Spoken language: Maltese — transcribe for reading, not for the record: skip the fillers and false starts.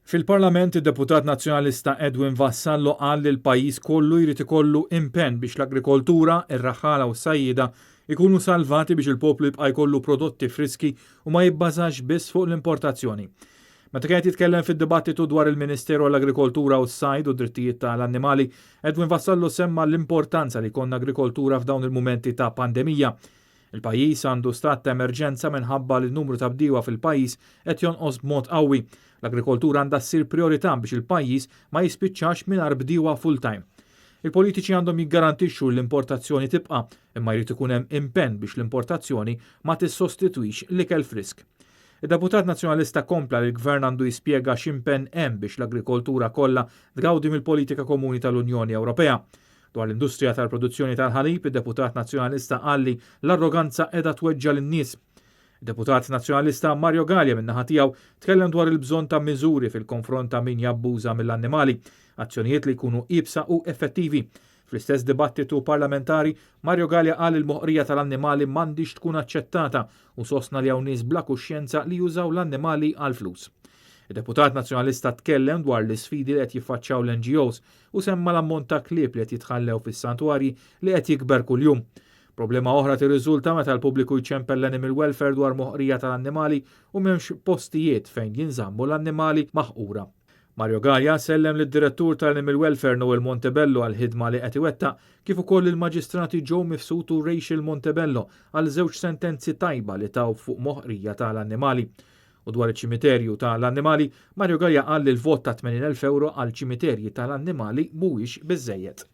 Fil-Parlament, id-Deputat Nazzjonalista Edwin Vassallo qal li l-pajjiż kollu jrid ikollu impenn biex l-agrikoltura, ir-raħala u s-sajjieda ikunu salvati biex il-poplu jibqa' jkollu prodotti friski u ma jibbażax biss fuq l-importazzjoni. Meta kien jitkellem fid-dibattitu dwar il-Ministeru għall-Agrikoltura u s-Sajd u d-drittijiet tal-annimali, Edwin Vassallo semma l-importanza li jkollna agrikoltura f'dawn il-mumenti ta' pandemija. Il-pajjiż għandu stat ta' emerġenza minħabba li n-numru ta' bdiewa fil-pajjiż qed jonqos b'mod qawwi. L-agrikoltura għandha ssir priorità biex il-pajjiż ma jispiċċax mingħajr bdiewa full-time. Il-politiċi għandhom jiggarantixxu l-importazzjoni tibqa', imma jrid ikun hemm impenn biex l-importazzjoni ma tissostitwix l-ikel frisk. Id-Deputat Nazzjonalista kompla li l-Gvern għandu jispjega x'impenn hemm biex l-agrikoltura kollha tgawdi mill-politika komuni tal-Unjoni Ewropea. Dwar l-industrija tal-produzzjoni tal-ħalib, id-Deputat Nazzjonalista qal li l-arroganza qiegħda tweġġa lin-nies. Deputat Nazzjonalista Mario Gallia min-naħa tiegħu tkellem dwar il-bżonn ta' miżuri fil-konfront ta' min jabbuża mill-annimali, azzjonijiet li jkunu qiebsa u effettivi. Fl-istess dibattitu parlamentari, Mario Gallia qal il-moħqrija tal-annimali m'għandix tkun aċċettata u sostna li hawn nies bla kuxjenza li jużaw l-annimali għal flus. Il-Deputat Nazzjonalista tkellem dwar l-isfidi li qed jiffaċċjaw l-NGOs u semma l-ammont ta' klieb li qed jitħallew fis-santwarji li qed jikber kuljum. Problema oħra tirriżulta meta l-pubbliku jċempel l-animal welfare dwar moħqrija tal-annimali u m'hemmx postijiet fejn jinżammu l-annimali maħqura. Mario Gallia sellem lid-direttur tal-Animal Welfare Noel Montebello għal ħidma li qed iwettaq kif ukoll il-Maġistrati Joe Mifsud u Rachel Montebello għal żewġ sentenzi tajba li taw fuq moħqrija tal-annimali. U dwar iċ-ċimiterju tal-annimali, Mario Gallia qal li l-vot ta' 80,000 euro għal ċimiterji tal-annimali mhuwiex biżżejjed.